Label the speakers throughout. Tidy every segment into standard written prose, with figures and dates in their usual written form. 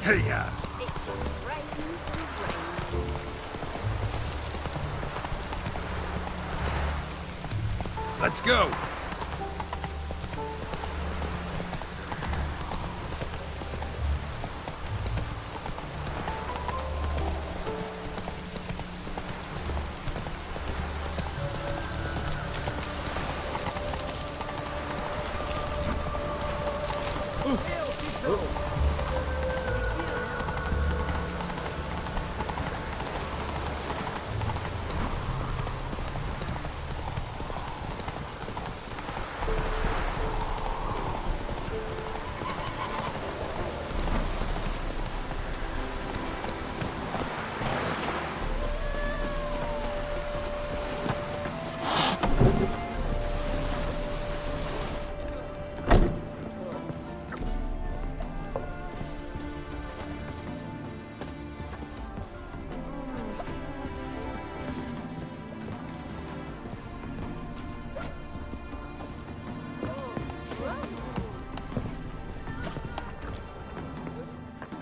Speaker 1: Hey-ya!
Speaker 2: It just rains and rains.
Speaker 1: Let's go!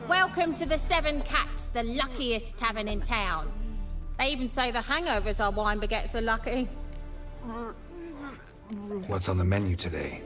Speaker 2: Welcome to the Seven Cats, the luckiest tavern in town. They even say the hangovers our wine baguettes are lucky.
Speaker 1: What's on the menu today?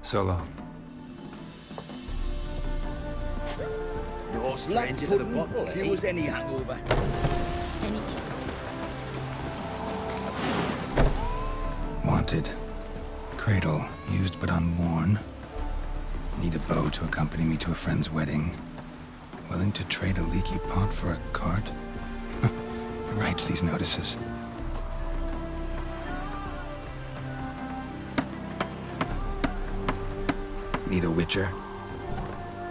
Speaker 1: So long.
Speaker 3: No stranger to the bottle, cures any hangover.
Speaker 1: Wanted. Cradle, used but unworn. Need a bow to accompany me to a friend's wedding. Willing to trade a leaky pot for a cart? Who writes these notices? Need a witcher?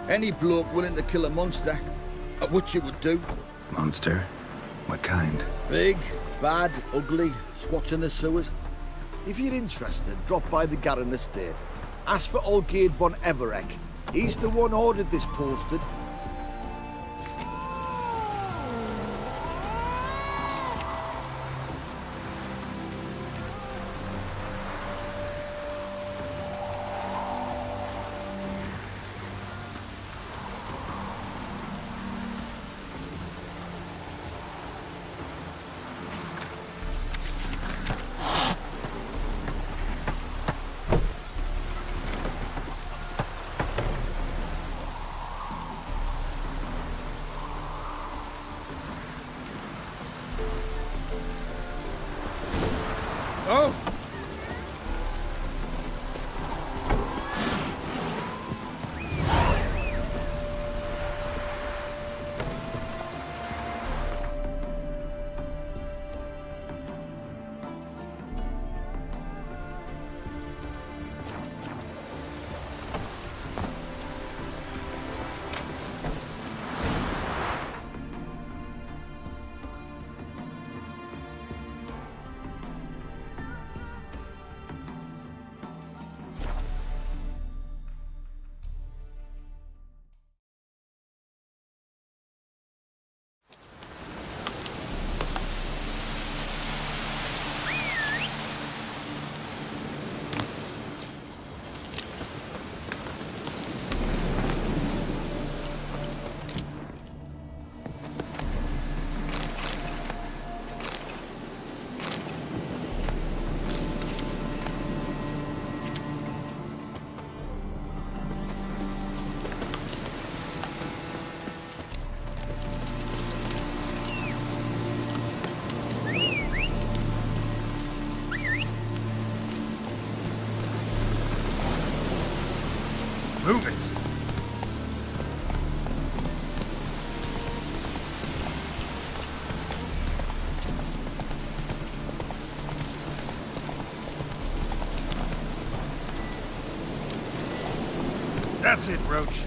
Speaker 3: Any bloke willing to kill a monster, a witcher would do.
Speaker 1: Monster? What kind?
Speaker 3: Big, bad, ugly, squats in the sewers. If you're interested, drop by the Garren estate. Ask for Olgerd von Everek. He's the one ordered this posted.
Speaker 1: Oh!
Speaker 4: That's it, Roach.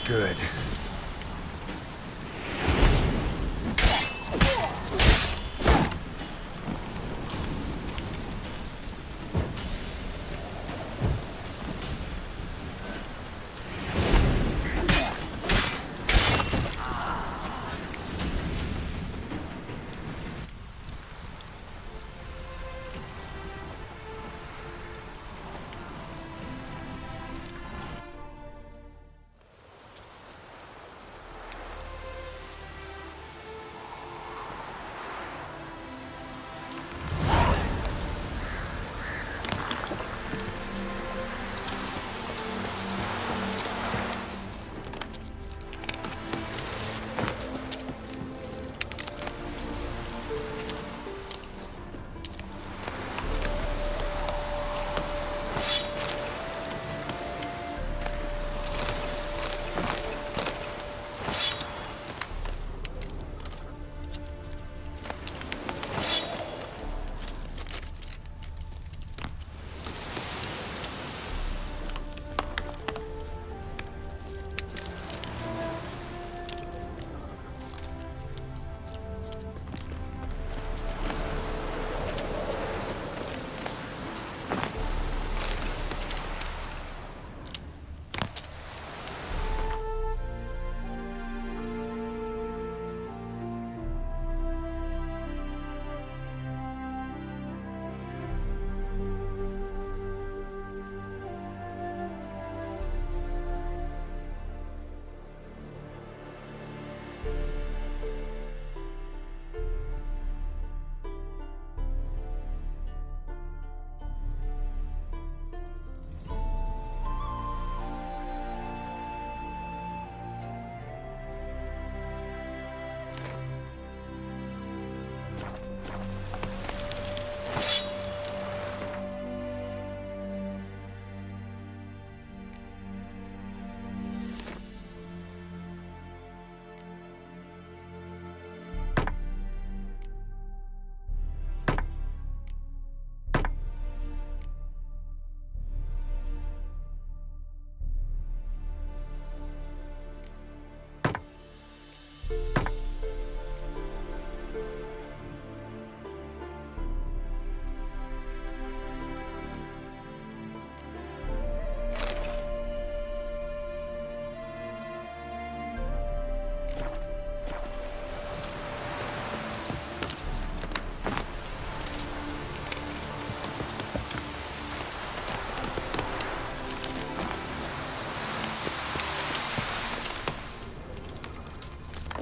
Speaker 1: Good.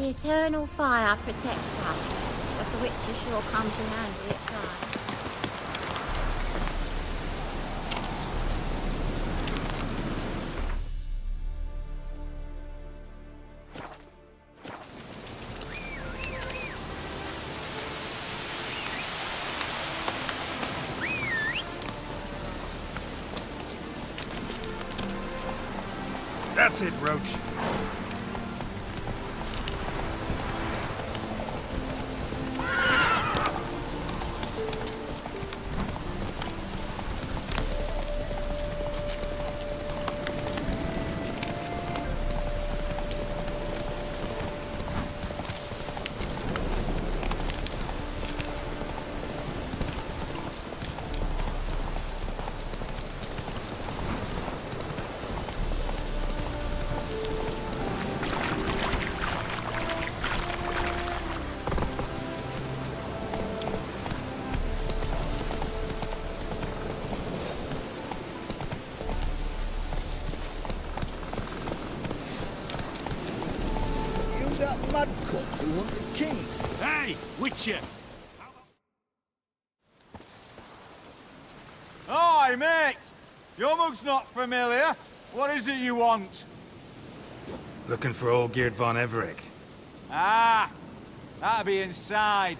Speaker 2: The eternal fire protects us, but the witcher sure comes in handy at times.
Speaker 4: That's it, Roach.
Speaker 3: That mad cunt who hunted kings.
Speaker 4: Hey, Witcher! Hi, mate! Your mug's not familiar. What is it you want?
Speaker 1: Looking for old Geert von Everec.
Speaker 4: Ah, that'll be inside.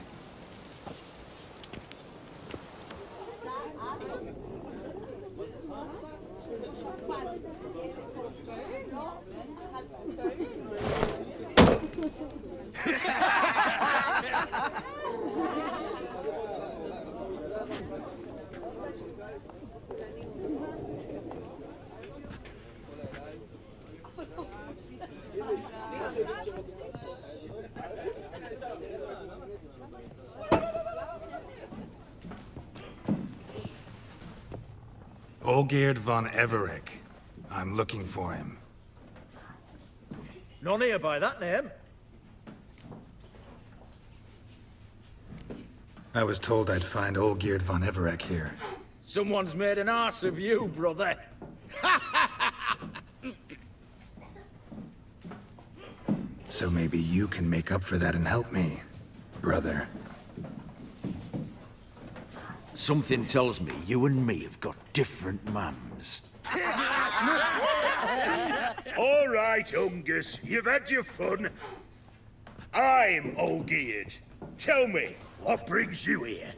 Speaker 1: Olgierd von Everec. I'm looking for him.
Speaker 5: None here by that name.
Speaker 1: I was told I'd find Olgierd von Everec here.
Speaker 5: Someone's made an arse of you, brother.
Speaker 1: So maybe you can make up for that and help me, brother.
Speaker 5: Something tells me you and me have got different mums.
Speaker 6: All right, Ungus, you've had your fun. I'm Olgierd. Tell me, what brings you here?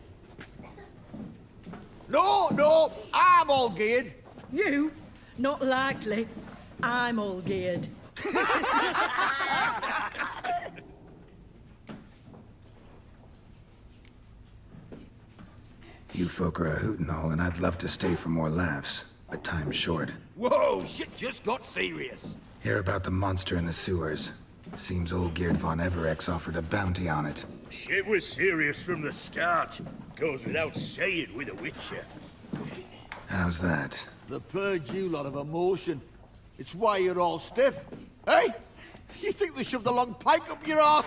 Speaker 3: No, I'm all geared.
Speaker 7: You? Not likely. I'm all geared.
Speaker 1: You folk are a hoot and all, and I'd love to stay for more laughs, but time's short.
Speaker 5: Whoa, shit just got serious.
Speaker 1: Hear about the monster in the sewers. Seems Olgierd von Everec offered a bounty on it.
Speaker 6: Shit was serious from the start. Goes without saying with a Witcher.
Speaker 1: How's that?
Speaker 3: The purge you lot of emotion. It's why you're all stiff. Hey? You think they shoved a long pike up your arse?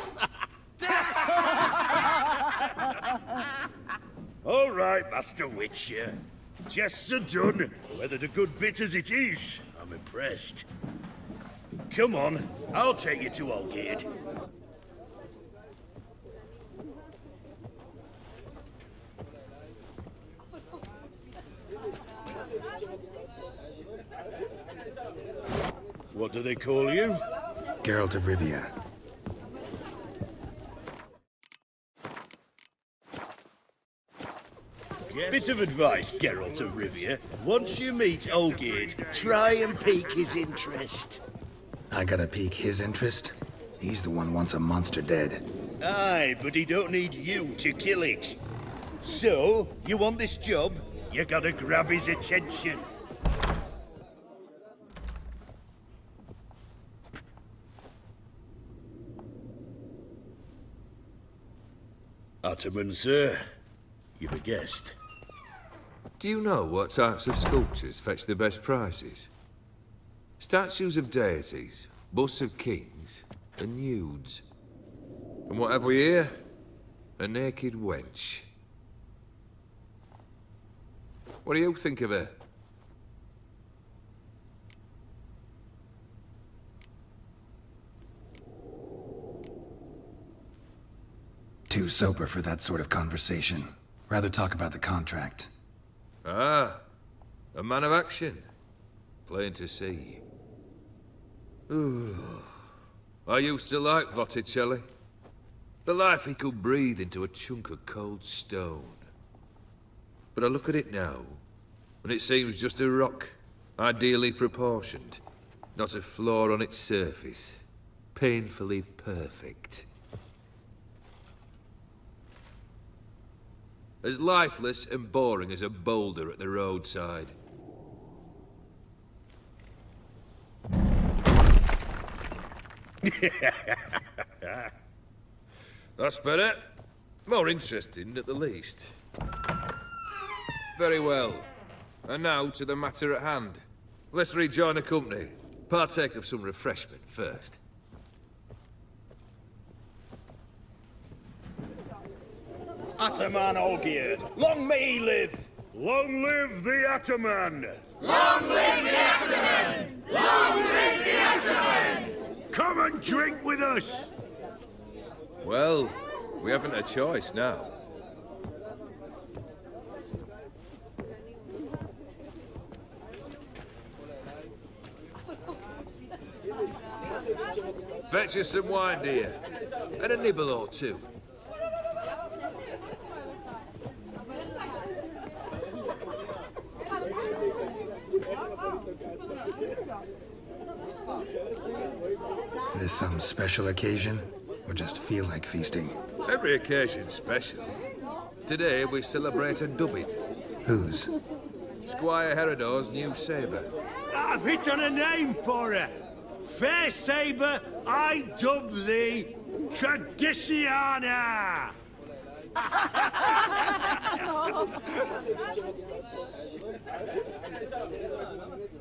Speaker 6: All right, Master Witcher. Jests are done. Whether the good bit as it is, I'm impressed. Come on, I'll take you to Olgierd. What do they call you?
Speaker 1: Geralt of Rivia.
Speaker 6: Bit of advice, Geralt of Rivia. Once you meet Olgierd, try and pique his interest.
Speaker 1: I gotta pique his interest? He's the one wants a monster dead.
Speaker 6: Aye, but he don't need you to kill it. So, you want this job? You gotta grab his attention. Ottoman, sir. You've a guest.
Speaker 8: Do you know what types of sculptures fetch the best prices? Statues of deities, busts of kings, and nudes. And what have we here? A naked wench. What do you think of her?
Speaker 1: Too sober for that sort of conversation. Rather talk about the contract.
Speaker 8: Ah, a man of action. Plain to see. Ooh. I used to like Botticelli. The life he could breathe into a chunk of cold stone. But I look at it now, and it seems just a rock, ideally proportioned. Not a flaw on its surface. Painfully perfect. As lifeless and boring as a boulder at the roadside. That's better. More interesting, at the least. Very well. And now to the matter at hand. Let's rejoin the company. Partake of some refreshment first.
Speaker 6: Ataman Olgierd, long may he live! Long live the Ataman!
Speaker 9: Long live the Ataman! Long live the Ataman!
Speaker 6: Come and drink with us!
Speaker 8: Well, we haven't a choice now. Fetch us some wine, dear. And a nibble or two.
Speaker 1: This some special occasion? Or just feel like feasting?
Speaker 8: Every occasion's special. Today we celebrate a dubbing.
Speaker 1: Whose?
Speaker 8: Squire Herodor's new sabre.
Speaker 6: I've hit on a name for her! Fair Sabre, I dub thee Tradiciana!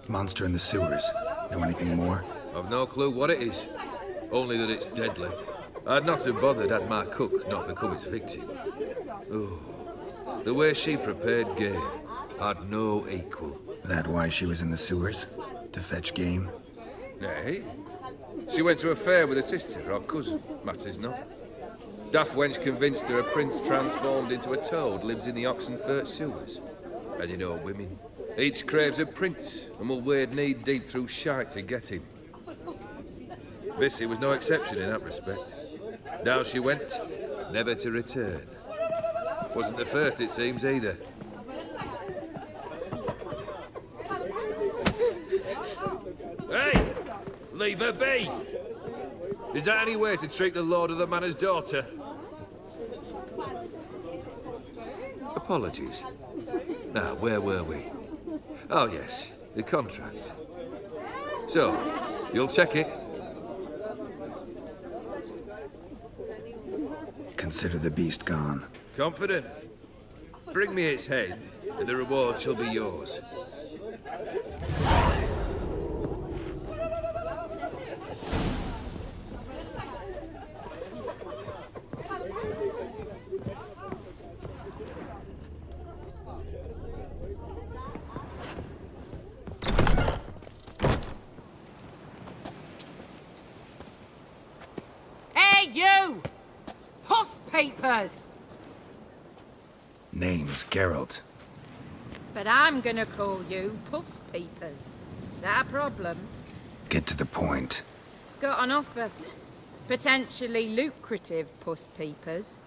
Speaker 1: Monster in the sewers. Know anything more?
Speaker 8: I've no clue what it is. Only that it's deadly. I'd not have bothered had my cook not become its victim. Oh, the way she prepared game had no equal.
Speaker 1: That why she was in the sewers? To fetch game?
Speaker 8: Nay. She went to a fair with a sister or cousin, matters not. Daft wench convinced her a prince transformed into a toad lives in the Oxenfurt sewers. And you know women. Each craves a prince and will wade knee-deep through shite to get him. Vissy was no exception in that respect. Down she went, never to return. Wasn't the first, it seems, either. Hey! Leave her be! Is that any way to treat the lord of the manor's daughter? Apologies. Now, where were we? Oh, yes, the contract. So, you'll check it?
Speaker 1: Consider the beast gone.
Speaker 8: Confident? Bring me its head, and the reward shall be yours.
Speaker 10: Hey, you! Puss papers!
Speaker 1: Name's Geralt.
Speaker 10: But I'm gonna call you Puss Papers. That a problem?
Speaker 1: Get to the point.
Speaker 10: Got an offer. Potentially lucrative Puss Papers.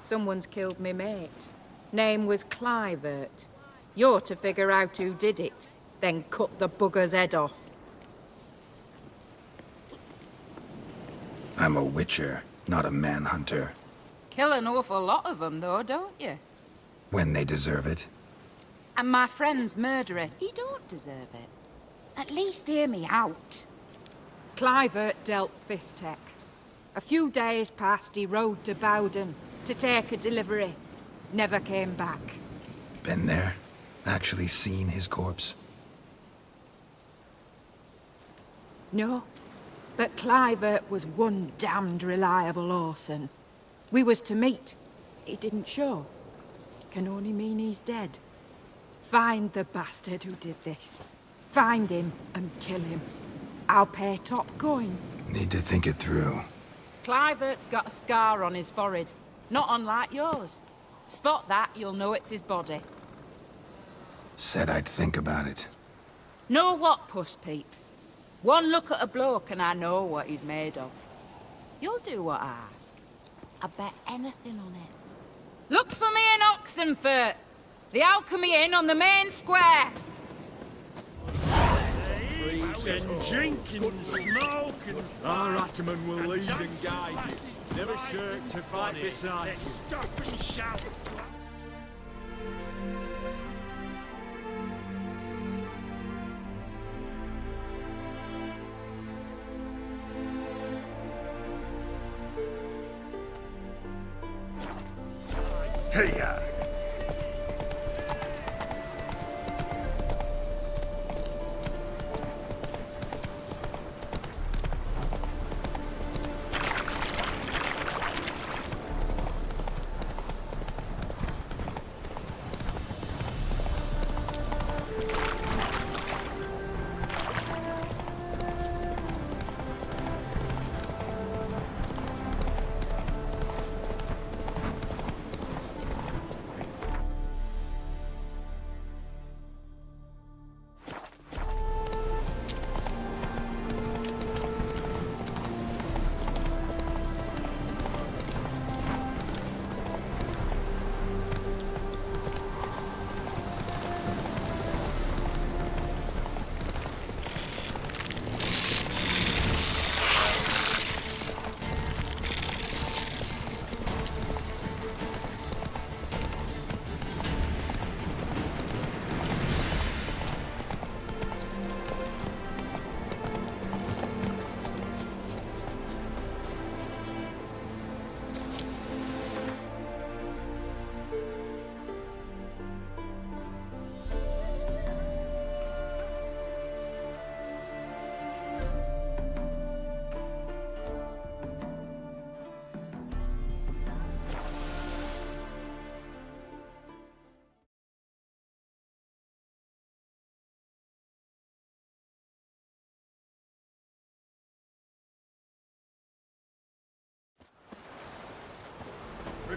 Speaker 10: Someone's killed me mate. Name was Clivert. You're to figure out who did it, then cut the bugger's head off.
Speaker 1: I'm a witcher, not a manhunter.
Speaker 10: Kill an awful lot of them, though, don't you?
Speaker 1: When they deserve it.
Speaker 10: And my friend's murderer, he don't deserve it. At least hear me out. Clivert dealt Fistech. A few days past, he rode to Bowden to take a delivery. Never came back.
Speaker 1: Been there? Actually seen his corpse?
Speaker 10: No. But Clivert was one damned reliable Orson. We was to meet. He didn't show. Can only mean he's dead. Find the bastard who did this. Find him and kill him. I'll pay top coin.
Speaker 1: Need to think it through.
Speaker 10: Clivert's got a scar on his forehead. Not unlike yours. Spot that, you'll know it's his body.
Speaker 1: Said I'd think about it.
Speaker 10: Know what, Puss Peeps? One look at a bloke and I know what he's made of. You'll do what I ask. I bet anything on it. Look for me in Oxenfurt. The Alchemy Inn on the main square.
Speaker 6: and drink and smoke and...
Speaker 4: Our Ataman will lead and guide you. Never shirk to fight beside you.
Speaker 6: Stop and shout. Hey-ya!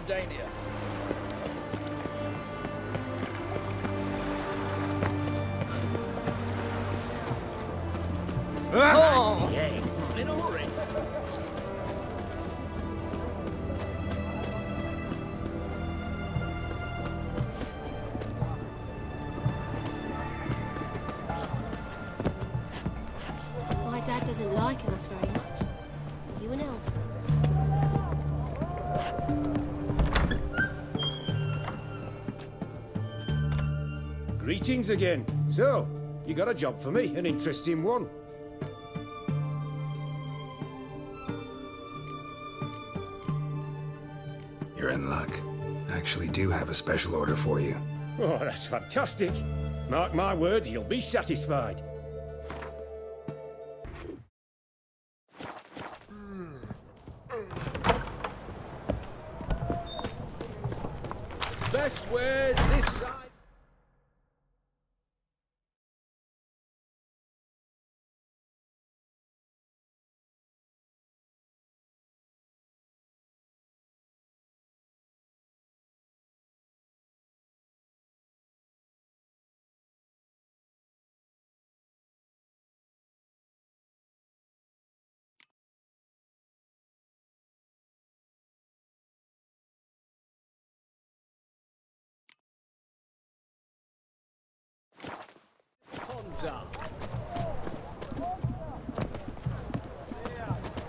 Speaker 3: Dania.
Speaker 6: Oh! Yeah, in a hurry.
Speaker 11: My dad doesn't like us very much. Are you an elf?
Speaker 12: Greetings again. So, you got a job for me, an interesting one.
Speaker 1: You're in luck. I actually do have a special order for you.
Speaker 12: Oh, that's fantastic. Mark my words, you'll be satisfied.
Speaker 4: Best words this side.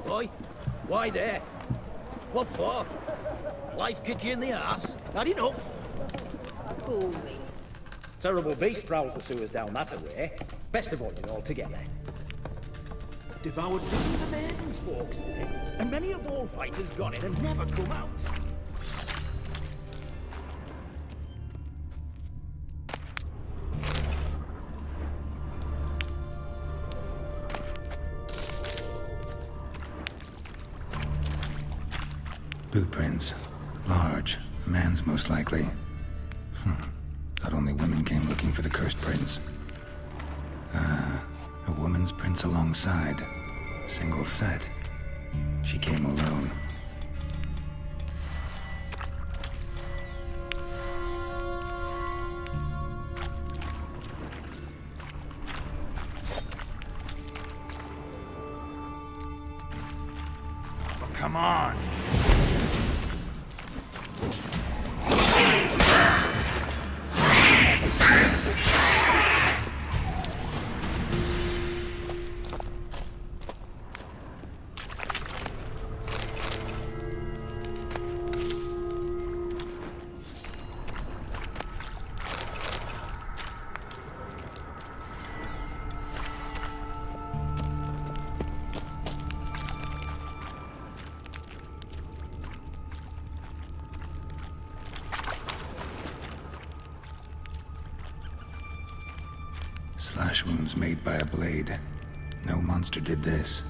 Speaker 5: Oi, why there? What for? Life kick you in the arse? Not enough?
Speaker 11: Boring.
Speaker 13: Terrible beast prowls the sewers down that way. Best avoid it altogether.
Speaker 5: Devoured dozens of maidens, folks say, and many a bullfighter's gone in and never come out.
Speaker 1: Boot prints. Large. A man's most likely. Thought only women came looking for the cursed prince. A woman's prints alongside. Single set. She came alone.
Speaker 6: Oh, come on!
Speaker 1: Slash wounds made by a blade. No monster did this.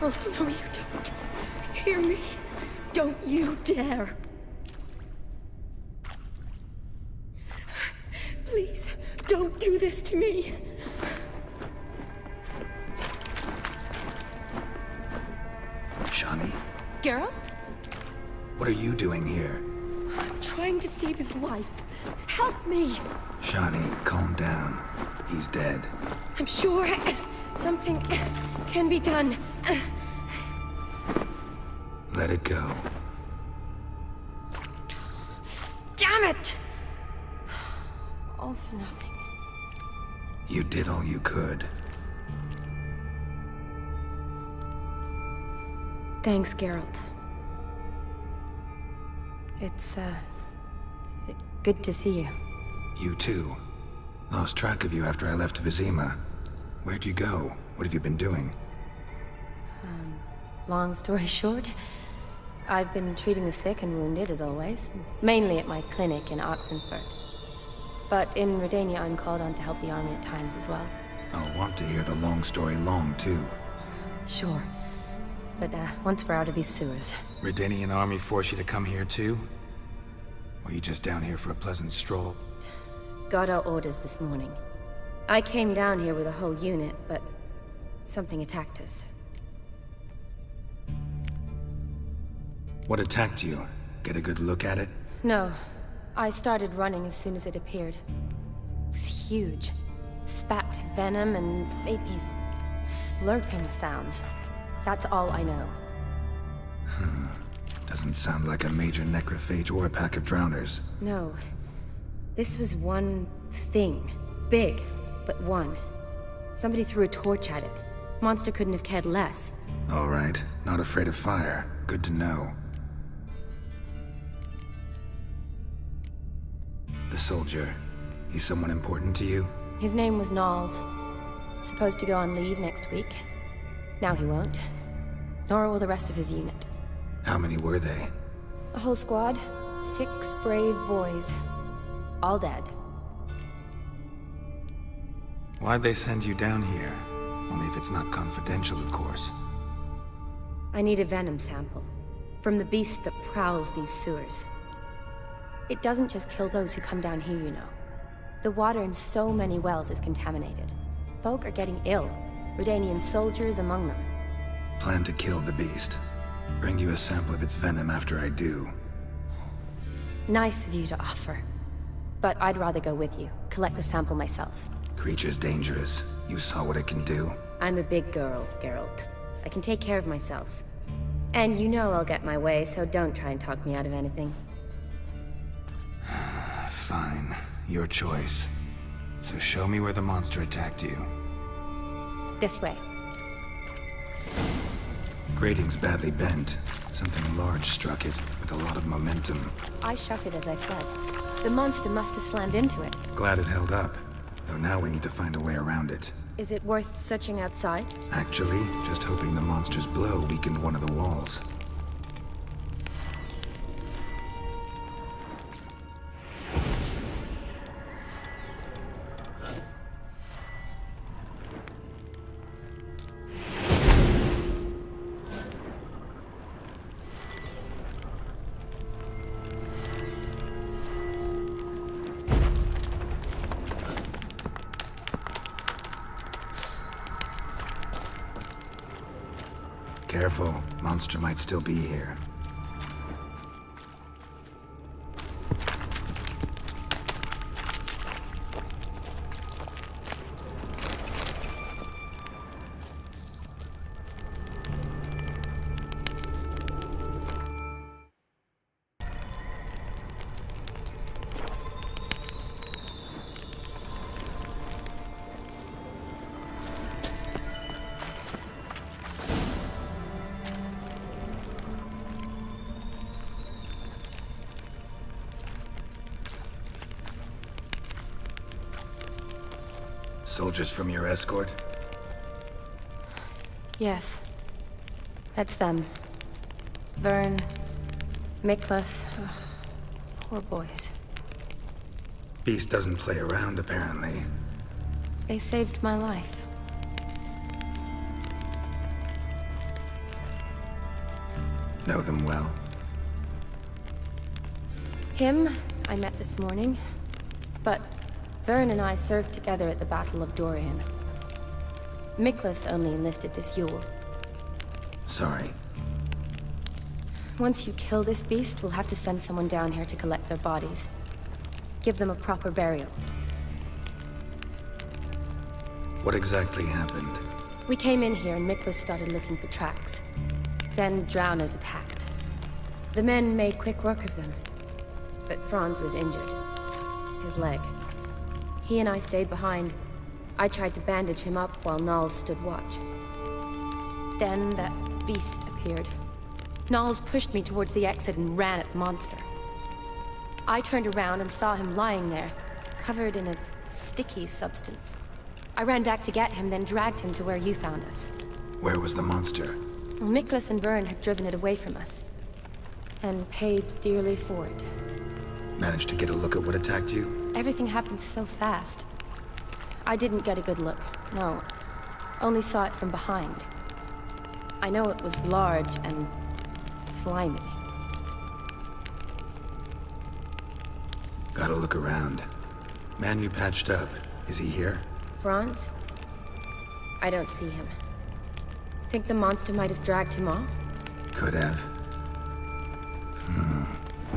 Speaker 7: Oh, no, you don't. Hear me? Don't you dare. Please, don't do this to me.
Speaker 1: Shani,
Speaker 7: Geralt?
Speaker 1: what are you doing here?
Speaker 7: I'm trying to save his life. Help me.
Speaker 1: Shani, calm down. He's dead.
Speaker 7: I'm sure something can be done.
Speaker 1: Let it go.
Speaker 7: Damn it! All for nothing.
Speaker 1: You did all you could.
Speaker 11: Thanks, Geralt. It's, good to see you.
Speaker 1: You too. Lost track of you after I left Vizima. Where'd you go? What have you been doing?
Speaker 11: Long story short, I've been treating the sick and wounded, as always. Mainly at my clinic in Oxenfurt. But in Redania, I'm called on to help the army at times as well.
Speaker 1: I'll want to hear the long story long, too.
Speaker 11: Sure. But, once we're out of these sewers.
Speaker 1: Redanian army force you to come here, too? Or you just down here for a pleasant stroll?
Speaker 11: Got our orders this morning. I came down here with a whole unit, but something attacked us.
Speaker 1: What attacked you? Get a good look at it?
Speaker 11: No. I started running as soon as it appeared. It was huge. Spat venom and made these slurping sounds. That's all I know.
Speaker 1: Doesn't sound like a major necrophage or a pack of drowners.
Speaker 11: No. This was one thing. Big, but one. Somebody threw a torch at it. Monster couldn't have cared less.
Speaker 1: All right. Not afraid of fire. Good to know. The soldier. He's someone important to you?
Speaker 11: His name was Knowles. Supposed to go on leave next week. Now he won't. Nor will the rest of his unit.
Speaker 1: How many were they?
Speaker 11: A whole squad. 6 brave boys. All dead.
Speaker 1: Why'd they send you down here? Only if it's not confidential, of course.
Speaker 11: I need a venom sample. From the beast that prowls these sewers. It doesn't just kill those who come down here, you know. The water in so many wells is contaminated. Folk are getting ill. Redanian soldiers among them.
Speaker 1: Plan to kill the beast. Bring you a sample of its venom after I do.
Speaker 11: Nice of you to offer. But I'd rather go with you. Collect the sample myself.
Speaker 1: Creature's dangerous. You saw what it can do.
Speaker 11: I'm a big girl, Geralt. I can take care of myself. And you know I'll get my way, so don't try and talk me out of anything.
Speaker 1: Fine. Your choice. So show me where the monster attacked you.
Speaker 11: This way.
Speaker 1: Grating's badly bent. Something large struck it, with a lot of momentum.
Speaker 11: I shut it as I fled. The monster must have slammed into it.
Speaker 1: Glad it held up. Though now we need to find a way around it.
Speaker 11: Is it worth searching outside?
Speaker 1: Actually, just hoping the monster's blow weakened one of the walls. Careful, monster might still be here. soldiers from your escort?
Speaker 11: Yes. That's them. Vern, Miklas. Poor boys.
Speaker 1: Beast doesn't play around, apparently.
Speaker 11: They saved my life.
Speaker 1: Know them well?
Speaker 11: Him, I met this morning. But Vern and I served together at the Battle of Dorian. Miklas only enlisted this Yule.
Speaker 1: Sorry.
Speaker 11: Once you kill this beast, we'll have to send someone down here to collect their bodies. Give them a proper burial.
Speaker 1: What exactly happened?
Speaker 11: We came in here and Miklas started looking for tracks. Then drowners attacked. The men made quick work of them. But Franz was injured. His leg. He and I stayed behind. I tried to bandage him up while Nals stood watch. Then that beast appeared. Nals pushed me towards the exit and ran at the monster. I turned around and saw him lying there, covered in a sticky substance. I ran back to get him, then dragged him to where you found us.
Speaker 1: Where was the monster?
Speaker 11: Well, Miklas and Vern had driven it away from us. And paid dearly for it.
Speaker 1: Managed to get a look at what attacked you?
Speaker 11: Everything happened so fast. I didn't get a good look, no. Only saw it from behind. I know it was large and slimy.
Speaker 1: Gotta look around. Man you patched up, is he here?
Speaker 11: Franz? I don't see him. Think the monster might have dragged him off?
Speaker 1: Could have.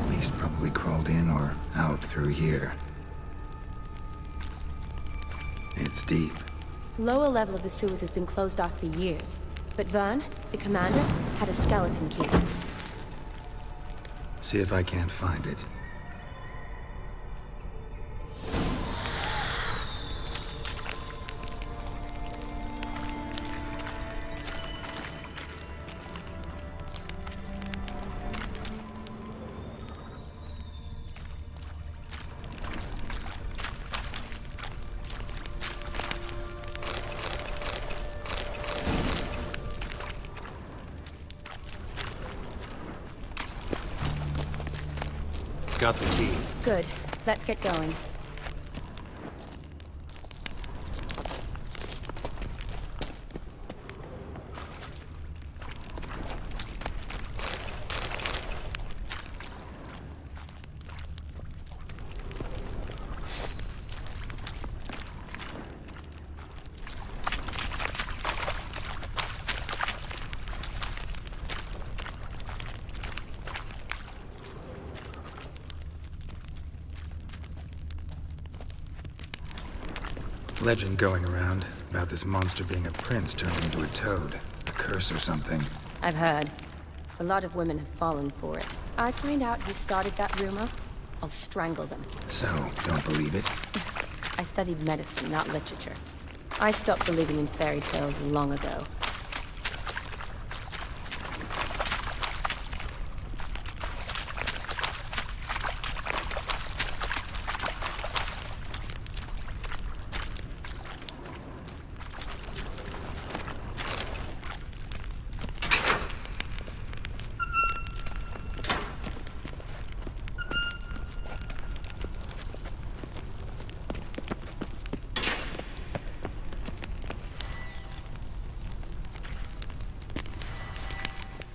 Speaker 1: Beast probably crawled in or out through here. It's deep.
Speaker 11: Lower level of the sewers has been closed off for years. But Vern, the commander, had a skeleton key.
Speaker 1: See if I can't find it.
Speaker 8: Got the key.
Speaker 11: Good. Let's get going.
Speaker 1: Legend going around about this monster being a prince turned into a toad. A curse or something.
Speaker 11: I've heard. A lot of women have fallen for it. I find out who started that rumor, I'll strangle them.
Speaker 1: So, don't believe it?
Speaker 11: I studied medicine, not literature. I stopped believing in fairy tales long ago.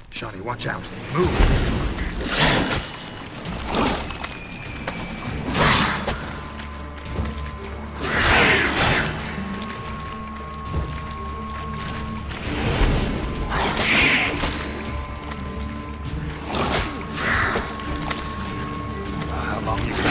Speaker 1: Shawnee, watch out. Move! How long you got?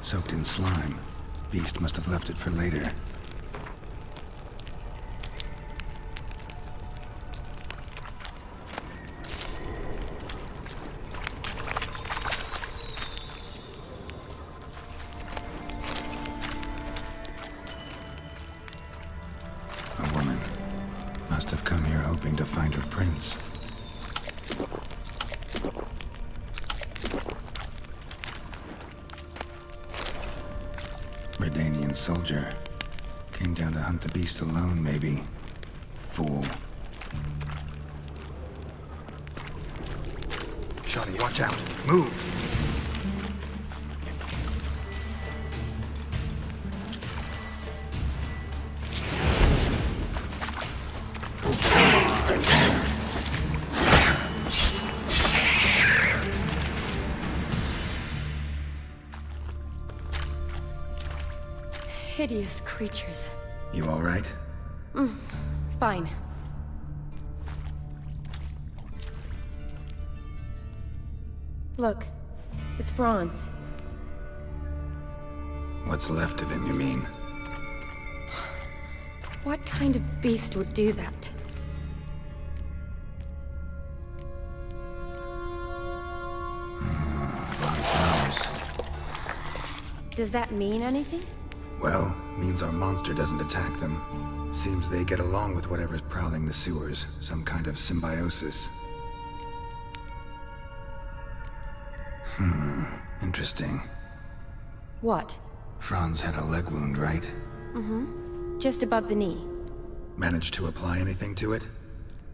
Speaker 1: soaked in slime. Beast must have left it for later. A woman. Must have come here hoping to find her prince. Redanian soldier. Came down to hunt the beast alone, maybe. Fool.
Speaker 14: Shotty, watch out. Move!
Speaker 11: Hideous creatures.
Speaker 1: You all right?
Speaker 11: Fine. Look, it's bronze.
Speaker 1: What's left of him, you mean?
Speaker 11: What kind of beast would do that?
Speaker 1: A lot of flowers.
Speaker 11: Does that mean anything?
Speaker 1: Well, means our monster doesn't attack them. Seems they get along with whatever's prowling the sewers. Some kind of symbiosis. Interesting.
Speaker 11: What?
Speaker 1: Franz had a leg wound, right?
Speaker 11: Just above the knee.
Speaker 1: Managed to apply anything to it?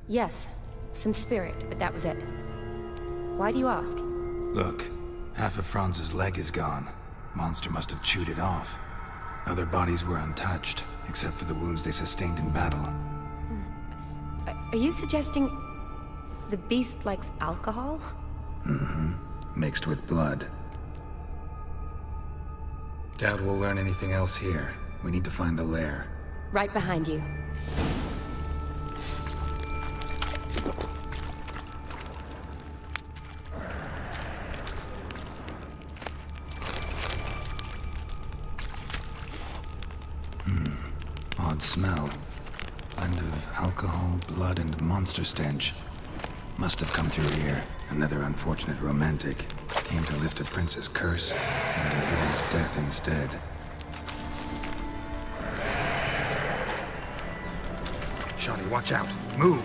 Speaker 11: Yes, some spirit, but that was it. Why do you ask?
Speaker 1: Look, half of Franz's leg is gone. Monster must have chewed it off. Other bodies were untouched, except for the wounds they sustained in battle.
Speaker 11: Are you suggesting the beast likes alcohol?
Speaker 1: Mixed with blood. Doubt we'll learn anything else here. We need to find the lair.
Speaker 11: Right behind you.
Speaker 1: Odd smell. Blend of alcohol, blood, and monster stench. Must have come through here. Another unfortunate romantic. Came to lift a prince's curse, and a hideous death instead.
Speaker 14: Shotty, watch out. Move!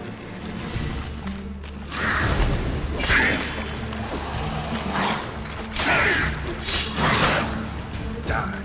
Speaker 14: Die.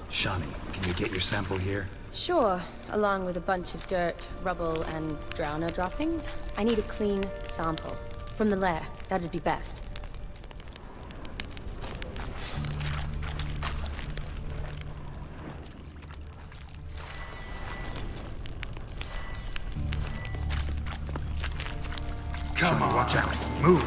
Speaker 1: Shani, can you get your sample here?
Speaker 11: Sure, along with a bunch of dirt, rubble, and drowner droppings. I need a clean sample. From the lair, that'd be best.
Speaker 14: Come on, watch out. Move!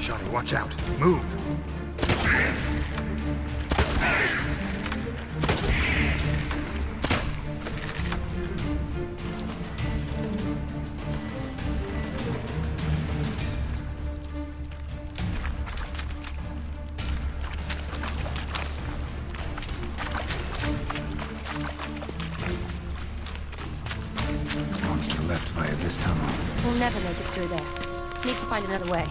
Speaker 14: Shotty, watch out. Move!
Speaker 11: never make it through there. Need to find another way.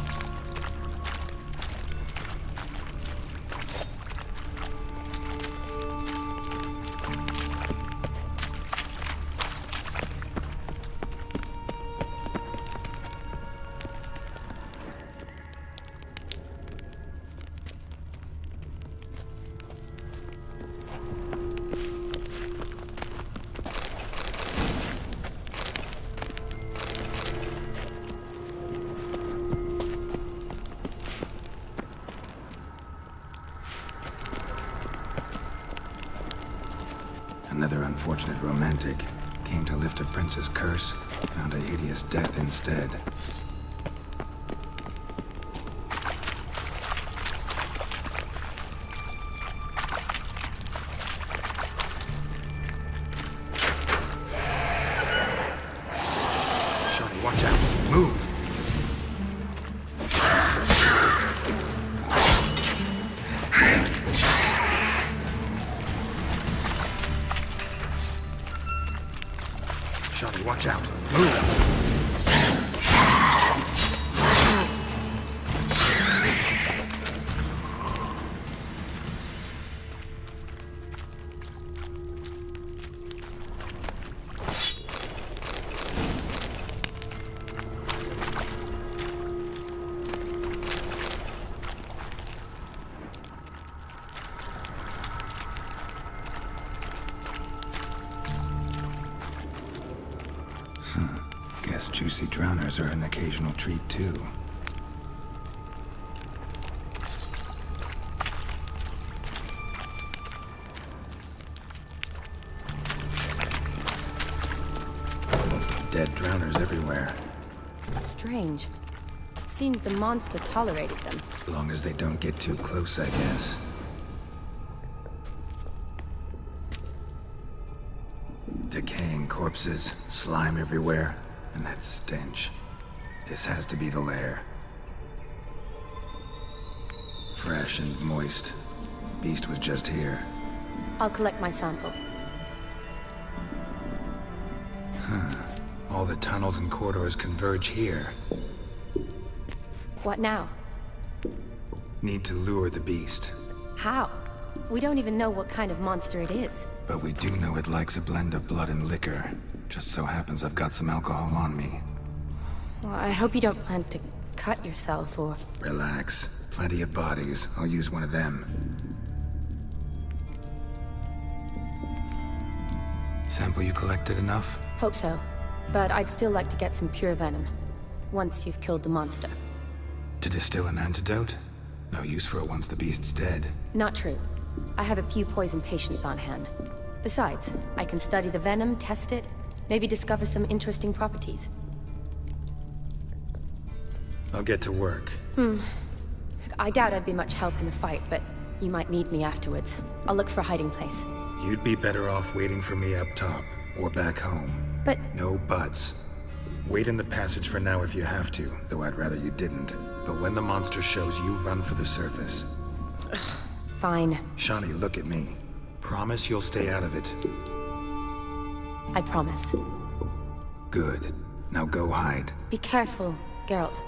Speaker 1: Another unfortunate romantic came to lift a prince's curse, found a hideous death instead.
Speaker 14: Shawty, watch out. Move. Shawty, watch out. Move.
Speaker 1: Guess juicy drowners are an occasional treat, too. Dead drowners everywhere.
Speaker 11: Strange. Seemed the monster tolerated them.
Speaker 1: As long as they don't get too close, I guess. Decaying corpses, slime everywhere, and that stench. This has to be the lair. Fresh and moist. Beast was just here.
Speaker 11: I'll collect my sample.
Speaker 1: Huh. All the tunnels and corridors converge here.
Speaker 11: What now?
Speaker 1: Need to lure the beast.
Speaker 11: How? We don't even know what kind of monster it is.
Speaker 1: But we do know it likes a blend of blood and liquor. Just so happens I've got some alcohol on me.
Speaker 11: Well, I hope you don't plan to cut yourself or...
Speaker 1: Relax. Plenty of bodies. I'll use one of them. Sample you collected enough?
Speaker 11: Hope so. But I'd still like to get some pure venom. Once you've killed the monster.
Speaker 1: To distill an antidote? No use for it once the beast's dead.
Speaker 11: Not true. I have a few poison patients on hand. Besides, I can study the venom, test it, maybe discover some interesting properties.
Speaker 1: I'll get to work.
Speaker 11: I doubt I'd be much help in the fight, but you might need me afterwards. I'll look for a hiding place.
Speaker 1: You'd be better off waiting for me up top, or back home.
Speaker 11: But...
Speaker 1: No buts. Wait in the passage for now if you have to, though I'd rather you didn't. But when the monster shows, you run for the surface.
Speaker 11: Fine.
Speaker 1: Shawnee, look at me. Promise you'll stay out of it.
Speaker 11: I promise.
Speaker 1: Good. Now go hide.
Speaker 11: Be careful, Geralt.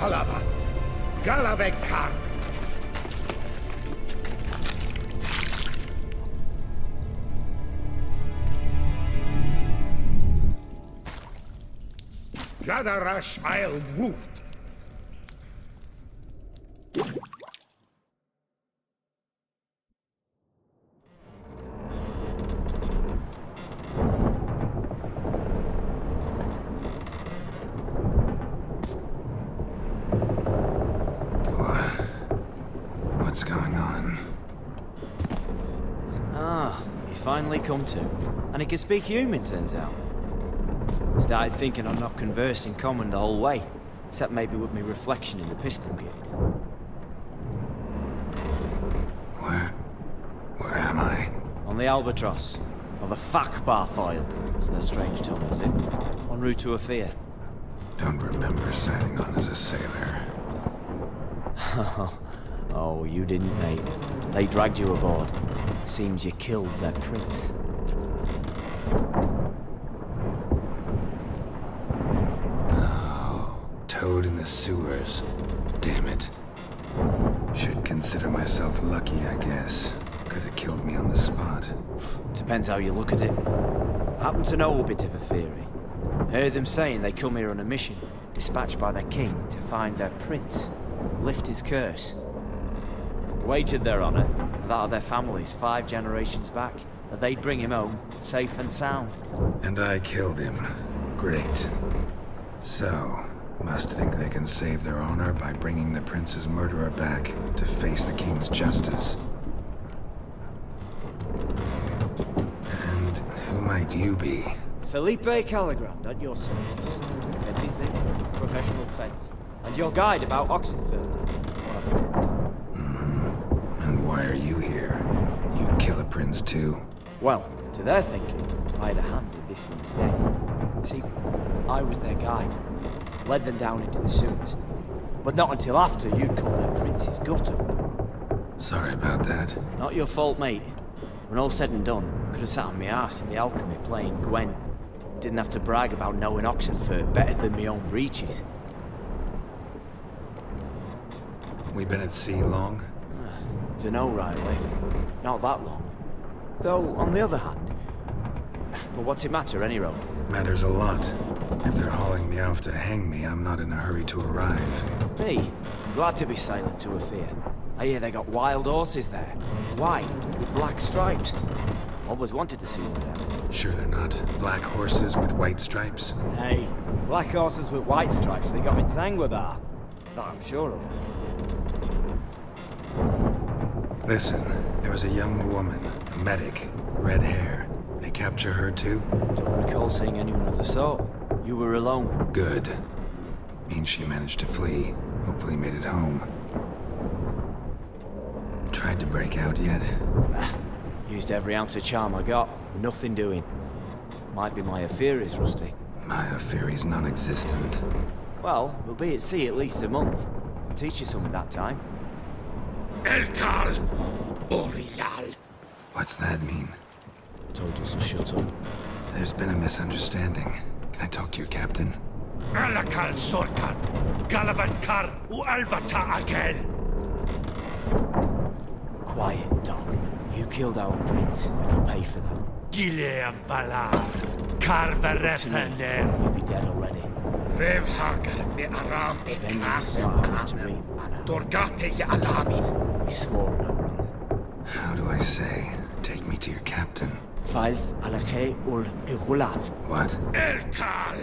Speaker 6: Halavath. Galavekar. Gadarash I'll Woot.
Speaker 1: What's going on?
Speaker 15: Ah, he's finally come to. And he can speak human, turns out. Started thinking I'd not conversed in common the whole way, except maybe with me reflection in the pistol kit.
Speaker 1: Where am I?
Speaker 15: On the Albatross, or the Fakbarthoil, as their strange tongue is it, en route to Ophir.
Speaker 1: Don't remember signing on as a sailor.
Speaker 15: Oh, you didn't, mate. They dragged you aboard. Seems you killed their prince.
Speaker 1: Toad in the sewers. Damn it. Should consider myself lucky, I guess. Could have killed me on the spot.
Speaker 15: Depends how you look at it. Happen to know a bit of a theory. Heard them saying they come here on a mission, dispatched by their king to find their prince, lift his curse. Wagered their honor, and that of their families 5 generations back, that they'd bring him home, safe and sound.
Speaker 1: And I killed him. Great. So, must think they can save their honor by bringing the prince's murderer back to face the king's justice. And who might you be?
Speaker 15: Felipe Caligrand at your service. Petty thing, professional fence, and your guide about Oxenford.
Speaker 1: And why are you here? You kill a prince too?
Speaker 15: Well, to their thinking, I had a hand in this one's death. See, I was their guide. Led them down into the sewers. But not until after you'd cut their prince's gut open.
Speaker 1: Sorry about that.
Speaker 15: Not your fault, mate. When all said and done, I could have sat on my arse in the alchemy playing Gwent. Didn't have to brag about knowing Oxenford better than my own breeches.
Speaker 1: We been at sea long?
Speaker 15: Dunno, Riley. Not that long. Though, on the other hand... But what's it matter, any road?
Speaker 1: Matters a lot. If they're hauling me off to hang me, I'm not in a hurry to arrive.
Speaker 15: Me? I'm glad to be sailing to Ophir. I hear they got wild horses there. White, with black stripes. Always wanted to see one of them.
Speaker 1: Sure they're not black horses with white stripes?
Speaker 15: Hey, black horses with white stripes they got in Zanguibar. That I'm sure of.
Speaker 1: Listen, there was a young woman, a medic, red hair. They capture her too?
Speaker 15: Don't recall seeing anyone of the sort. You were alone.
Speaker 1: Good. Means she managed to flee. Hopefully made it home. Tried to break out yet?
Speaker 15: Used every ounce of charm I got. Nothing doing. Might be my Ophiri's rusty.
Speaker 1: My Ophiri's non-existent.
Speaker 15: Well, we'll be at sea at least a month. Can teach you something that time.
Speaker 6: Elkal Orilal.
Speaker 1: What's that mean?
Speaker 15: Told us to shut up.
Speaker 1: There's been a misunderstanding. Can I talk to your captain?
Speaker 6: Alakal Sorkan. Galavankar U Albata again.
Speaker 15: Quiet, dog. You killed our prince, and you'll pay for that.
Speaker 6: Gileam Valar. Karverefender.
Speaker 15: You'll be dead already.
Speaker 6: Revhagal de Aram
Speaker 15: Vengeance is not ours to reap, Anna.
Speaker 6: Dorgate de Alamis.
Speaker 15: We swore an honor.
Speaker 1: How do I say? Take me to your captain.
Speaker 15: Falth Alakhe ul Igulath.
Speaker 1: What?
Speaker 6: Elkal!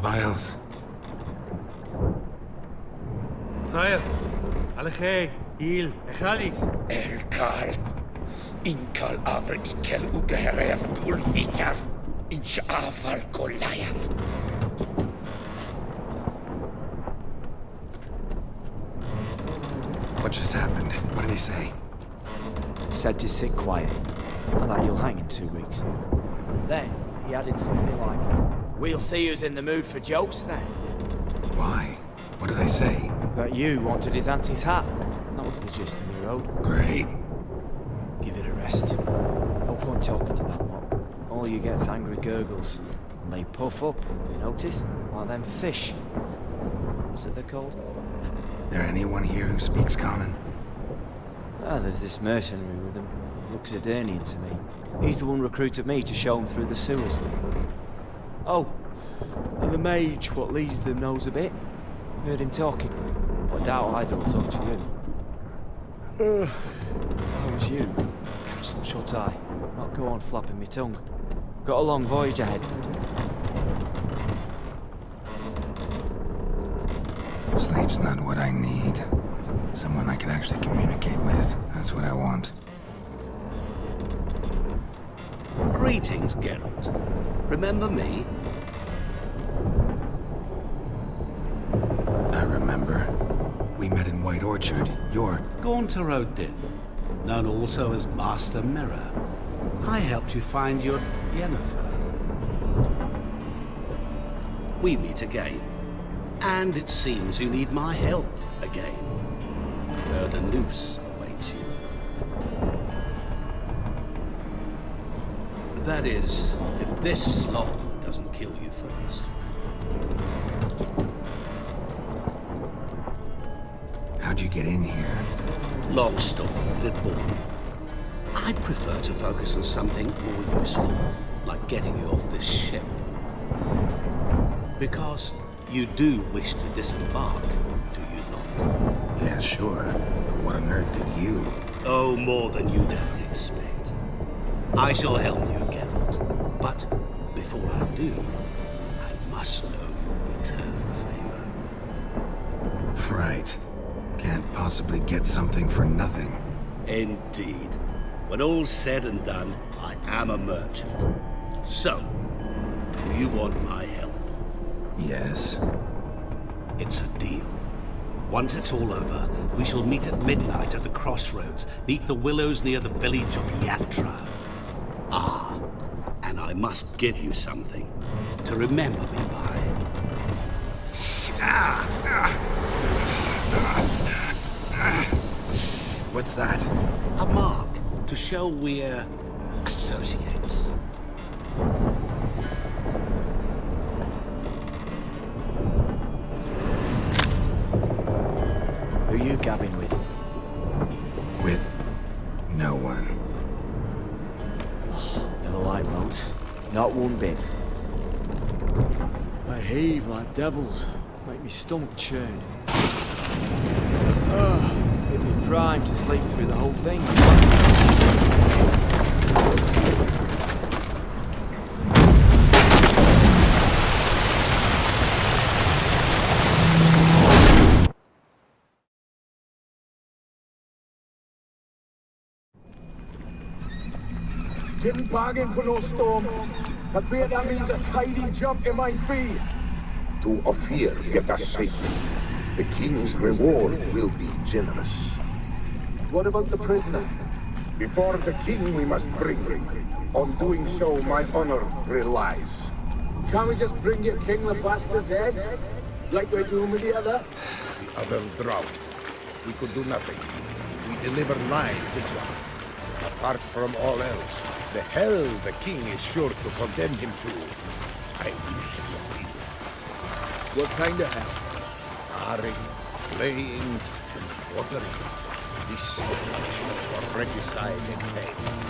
Speaker 1: Vilth.
Speaker 4: Vilth. Alakhe. Il. Echalif.
Speaker 6: Elkal. Inkal Avr Ikel Ugeherev Ulvitar. Insha'afal Goliath.
Speaker 1: What just happened? What did he say?
Speaker 15: Said to sit quiet, and that you'll hang in 2 weeks. And then he added something like, "We'll see who's in the mood for jokes then."
Speaker 1: Why? What did I say?
Speaker 15: That you wanted his auntie's hat. That was the gist of your road.
Speaker 1: Great.
Speaker 15: Give it a rest. No point talking to that lot. All you get's angry gurgles. And they puff up, you notice? Like them fish. What's it they're called?
Speaker 1: There anyone here who speaks common?
Speaker 15: Ah, there's this mercenary with them. Looks Adernian to me. He's the one recruited me to show him through the sewers. Oh, and the mage what leads them knows a bit. Heard him talking, but I doubt either will talk to you. How's you? Catch some shut-eye. Not go on flapping me tongue. Got a long voyage ahead.
Speaker 1: Sleep's not what I need. Someone I can actually communicate with. That's what I want.
Speaker 16: Greetings, Geralt. Remember me?
Speaker 1: I remember. We met in White Orchard. You're...
Speaker 16: Gaunter Odin, known also as Master Mirror. I helped you find your Yennefer. We meet again. And it seems you need my help again. Heard a noose awaits you. That is, if this slop doesn't kill you first.
Speaker 1: How'd you get in here?
Speaker 16: Long story, did it bore you? I'd prefer to focus on something more useful, like getting you off this ship. Because you do wish to disembark, do you not?
Speaker 1: Yeah, sure. But what on earth could you?
Speaker 16: Oh, more than you'd ever expect. I shall help you, Geralt. But before I do, I must know you'll return the favor.
Speaker 1: Right. Can't possibly get something for nothing.
Speaker 16: Indeed. When all's said and done, I am a merchant. So, do you want my help?
Speaker 1: Yes.
Speaker 16: It's a deal. Once it's all over, we shall meet at midnight at the crossroads, neath the willows near the village of Yatra. Ah, and I must give you something to remember me by.
Speaker 1: What's that?
Speaker 16: A mark to show we're associates.
Speaker 15: Who are you gabbing with?
Speaker 1: With no one.
Speaker 15: Never liked boats. Not one bit. They heave like devils. Make me stomach churn. Hit me prime to sleep through the whole thing.
Speaker 17: Didn't bargain for no storm. I fear that means a tidy jump in my fee.
Speaker 18: To Ophir, get us safely. The king's reward will be generous.
Speaker 17: What about the prisoner?
Speaker 18: Before the king we must bring him. On doing so, my honor relies.
Speaker 17: Can't we just bring your king the bastard's head? Like we're doing with the other?
Speaker 18: The other drowned. We could do nothing. We deliver live this one. Apart from all else, the hell the king is sure to condemn him to. I wish to see it.
Speaker 17: What kind of hell?
Speaker 18: Charring, flaying, and quartering. This is punishment for regicide and things.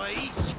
Speaker 6: please.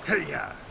Speaker 18: Hey-ya!